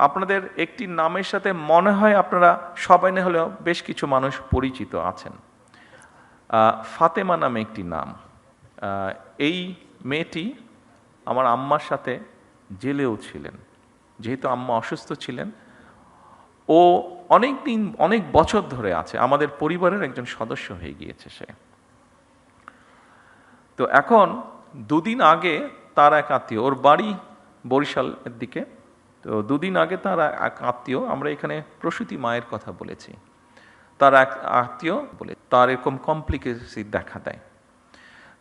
আপনাদের একটি নামের সাথে মনে হয় আপনারা সবাই না হলেও বেশ কিছু মানুষ পরিচিত আছেন। ফাতেমা নামে একটি নাম। এই মেয়েটি আমার আম্মার সাথে জেলেও ছিলেন। যেহেতু আম্মা অসুস্থ ছিলেন, ও অনেক বছর ধরে আছে, আমাদের পরিবারের একজন সদস্য হয়ে গিয়েছে সে। তো এখন দুদিন আগে তার এক আত্মীয়, ওর বাড়ি বরিশালের দিকে, তো দুদিন আগে তার এক আত্মীয়, আমরা এখানে প্রসূতি মায়ের কথা বলেছি, তার এক আত্মীয় বলে তার এরকম কমপ্লিকেসি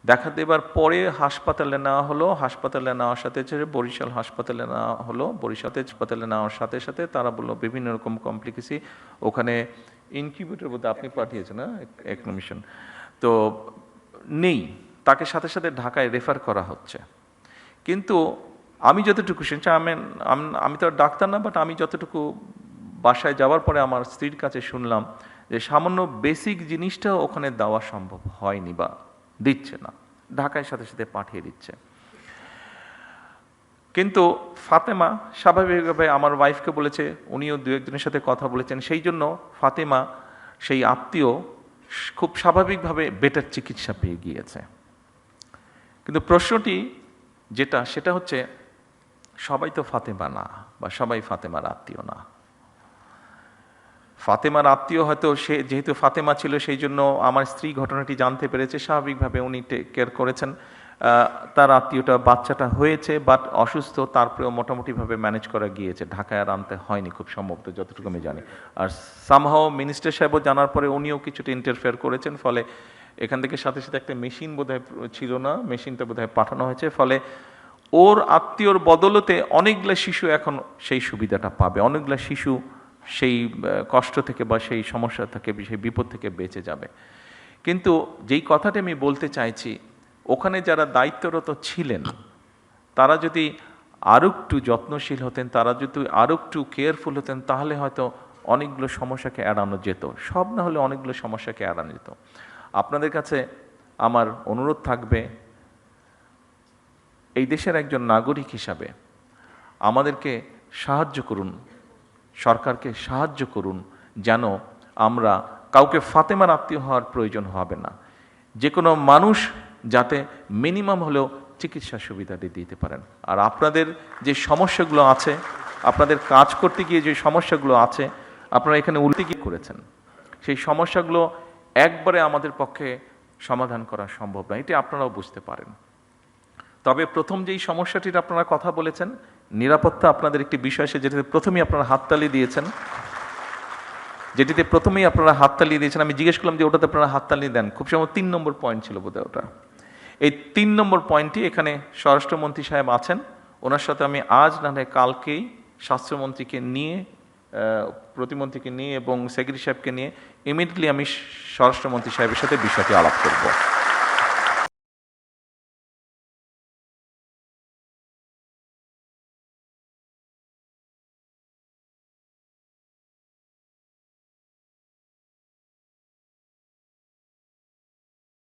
দেখা দেবার পরে হাসপাতালে নেওয়া হলো। হাসপাতালে নেওয়ার সাথে বরিশাল হাসপাতালে নেওয়া হলো। বরিশাল হাসপাতালে নেওয়ার সাথে সাথে তারা বললো বিভিন্ন রকম কমপ্লিকেসি, ওখানে ইনকিউবেটর বলতে আপনি পাঠিয়েছেন না একমিশন, তো নেই, তাকে সাথে সাথে ঢাকায় রেফার করা হচ্ছে। কিন্তু আমি যতটুকু শুনছি, আমি তো ডাক্তার না, বাট আমি যতটুকু বাসায় যাওয়ার পরে আমার স্ত্রীর কাছে শুনলাম যে সামান্য বেসিক জিনিসটাও ওখানে দেওয়া সম্ভব হয়নি বা দিচ্ছে না, ঢাকায় সাথে সাথে পাঠিয়ে দিচ্ছে। কিন্তু ফাতেমা স্বাভাবিকভাবে আমার ওয়াইফকে বলেছে, উনিও দু একজনের সাথে কথা বলেছেন, সেই জন্য ফাতেমা সেই আত্মীয় খুব স্বাভাবিকভাবে বেটার চিকিৎসা পেয়ে গিয়েছে। কিন্তু প্রশ্নটি সেটা হচ্ছে, সবাই তো ফাতেমা না, বা সবাই ফাতেমার আত্মীয় না। ফাতেমার আত্মীয় হয়তো সে যেহেতু ফাতেমা ছিল সেই জন্য আমার স্ত্রী ঘটনাটি জানতে পেরেছে, স্বাভাবিকভাবে উনি টেক কেয়ার করেছেন। তার আত্মীয়টা বাচ্চাটা হয়েছে বাট অসুস্থ, তারপরেও মোটামুটিভাবে ম্যানেজ করা গিয়েছে, ঢাকায় আর আনতে হয়নি খুব সম্ভবত, যতটুকু আমি জানি। আর সামহাও মিনিস্টার সাহেবও জানার পরে উনিও কিছুটা ইন্টারফেয়ার করেছেন, ফলে এখান থেকে সাথে সাথে একটা মেশিন বোধহয় ছিল না, মেশিনটা বোধহয় পাঠানো হয়েছে, ফলে ওর আত্মীয়র বদলতে অনেকগুলো শিশু এখন সেই সুবিধাটা পাবে, অনেকগুলো শিশু সেই কষ্ট থেকে বা সেই সমস্যা থেকে, সেই বিপদ থেকে বেঁচে যাবে। কিন্তু যেই কথাটি আমি বলতে চাইছি, ওখানে যারা দায়িত্বরত ছিলেন তারা যদি আরও একটু যত্নশীল হতেন, তারা যদি আরও একটু কেয়ারফুল হতেন, তাহলে হয়তো অনেকগুলো সমস্যাকে এড়ানো যেত, সব না হলে অনেকগুলো সমস্যাকে এড়ানো যেত। আপনাদের কাছে আমার অনুরোধ থাকবে, এই দেশের একজন নাগরিক হিসাবে আমাদেরকে সাহায্য করুন, সরকারকে সাহায্য করুন, যেন আমরা কাউকে ফাতেমার আত্মীয় হওয়ার প্রয়োজন হবে না, যে কোনো মানুষ যাতে মিনিমাম হলেও চিকিৎসা সুবিধাটি দিতে পারেন। আর আপনাদের যে সমস্যাগুলো আছে, আপনাদের কাজ করতে গিয়ে যে সমস্যাগুলো আছে, আপনারা এখানে উল্টে গিয়ে করেছেন, সেই সমস্যাগুলো একবারে আমাদের পক্ষে সমাধান করা সম্ভব না, এটি আপনারাও বুঝতে পারেন। তবে প্রথম যেই সমস্যাটির আপনারা কথা বলেছেন, নিরাপত্তা আপনাদের একটি বিষয়, যেটিতে প্রথমেই আপনারা হাততালি দিয়েছেন, আমি জিজ্ঞেস করলাম যে ওটাতে আপনারা হাততালি দেন, খুব সম্ভবত 3 নম্বর পয়েন্ট ছিল বোধহয় ওটা। এই 3 নম্বর পয়েন্টটি, এখানে স্বরাষ্ট্রমন্ত্রী সাহেব আছেন, ওনার সাথে আমি আজ না হয় কালকেই স্বাস্থ্যমন্ত্রীকে নিয়ে, প্রতিমন্ত্রীকে নিয়ে এবং সেক্রেটারি সাহেবকে নিয়ে ইমিডিয়েটলি আমি স্বরাষ্ট্রমন্ত্রী সাহেবের সাথে বিষয়টি আলাপ করব।